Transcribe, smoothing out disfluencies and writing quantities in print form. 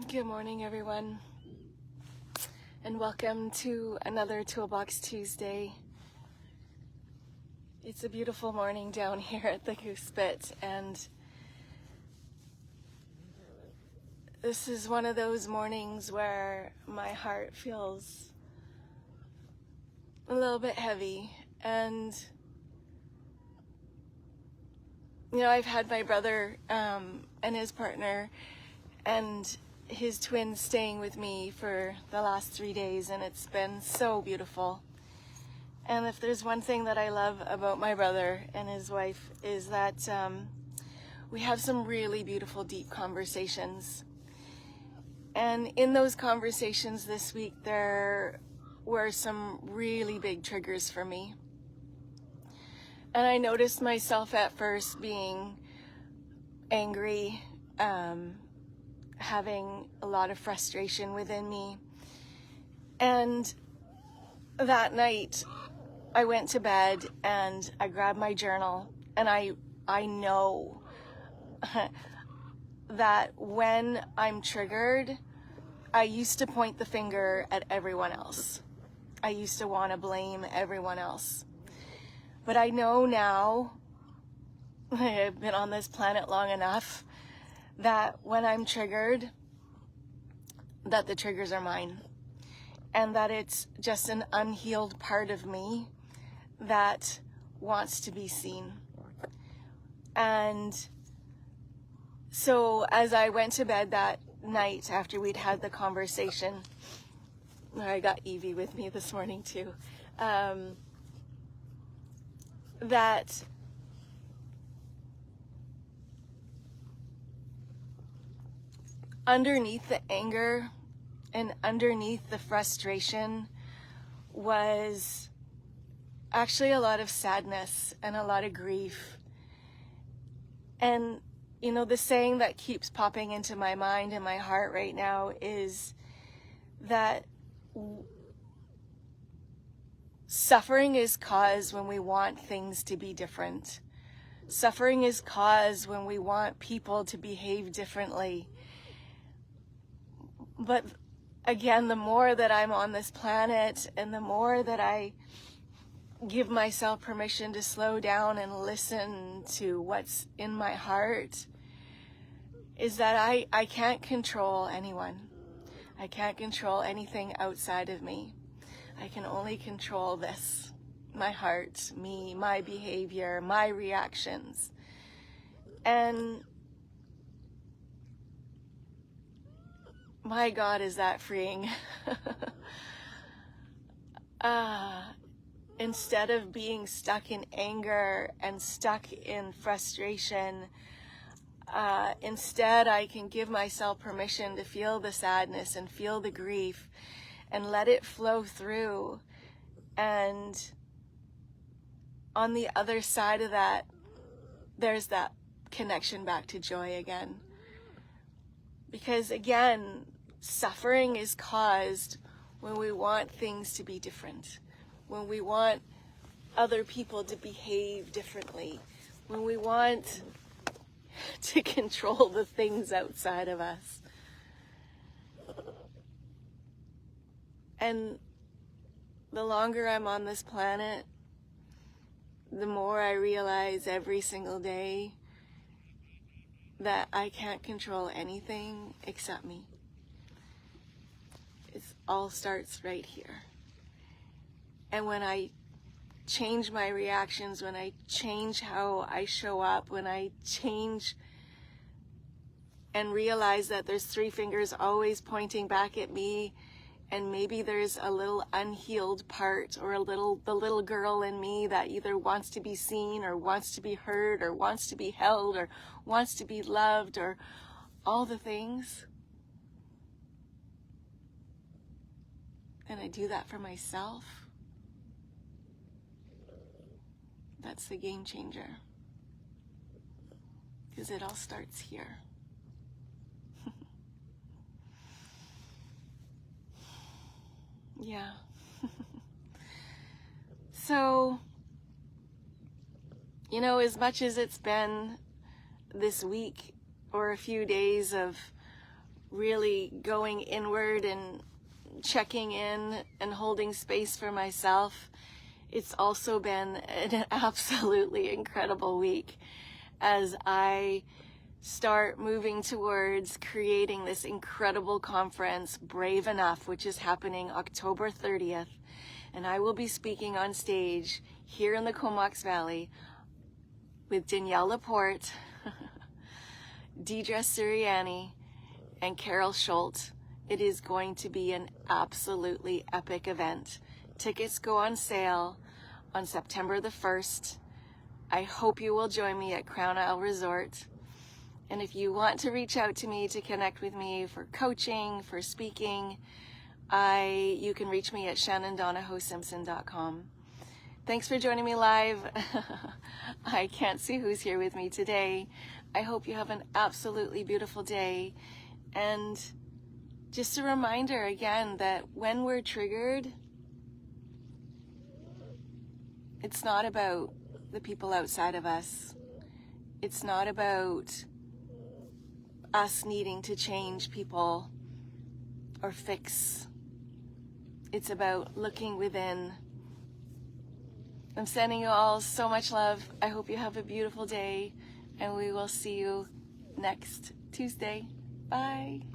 Good morning, everyone, and welcome to another Toolbox Tuesday. It's a beautiful morning down here at the Goose Pit, and this is one of those mornings where my heart feels a little bit heavy. And I've had my brother and his partner and his twins staying with me for the last 3 days, and it's been so beautiful. And if there's one thing that I love about my brother and his wife is that we have some really beautiful, deep conversations. And in those conversations this week, there were some really big triggers for me. And I noticed myself at first being angry, having a lot of frustration within me. And that night I went to bed and I grabbed my journal, and I know that when I'm triggered, I used to point the finger at everyone else. I used to want to blame everyone else. But I know now, I've been on this planet long enough, that when I'm triggered, that the triggers are mine, and that it's just an unhealed part of me that wants to be seen. And so as I went to bed that night after we'd had the conversation, I got Evie with me this morning too, that underneath the anger and underneath the frustration was actually a lot of sadness and a lot of grief. And the saying that keeps popping into my mind and my heart right now is that suffering is caused when we want things to be different. Suffering is caused when we want people to behave differently. But again, the more that I'm on this planet and the more that I give myself permission to slow down and listen to what's in my heart, is that I can't control anyone. I can't control anything outside of me. I can only control this, my heart, me, my behavior, my reactions. And my God, is that freeing. Instead of being stuck in anger and stuck in frustration, instead I can give myself permission to feel the sadness and feel the grief and let it flow through. And on the other side of that, there's that connection back to joy again. Because again, suffering is caused when we want things to be different, when we want other people to behave differently, when we want to control the things outside of us. And the longer I'm on this planet, the more I realize every single day that I can't control anything except me. It all starts right here. And when I change my reactions, when I change how I show up, when I change and realize that there's 3 fingers always pointing back at me, and maybe there's a little unhealed part or the little girl in me that either wants to be seen or wants to be heard or wants to be held or wants to be loved or all the things. And I do that for myself. That's the game changer. Because it all starts here. Yeah. So, as much as it's been this week or a few days of really going inward and checking in and holding space for myself. It's also been an absolutely incredible week as I start moving towards creating this incredible conference, Brave Enough, which is happening October 30th. And I will be speaking on stage here in the Comox Valley with Danielle Laporte, Deidre Sirianni, and Carol Schultz. It is going to be an absolutely epic event. Tickets go on sale on September the 1st. I hope you will join me at Crown Isle Resort. And if you want to reach out to me to connect with me for coaching, for speaking, you can reach me at shannondonohoe-simpson.com. Thanks for joining me live. I can't see who's here with me today. I hope you have an absolutely beautiful day. And just a reminder again that when we're triggered, it's not about the people outside of us. It's not about us needing to change people or fix. It's about looking within. I'm sending you all so much love. I hope you have a beautiful day, and we will see you next Tuesday. Bye.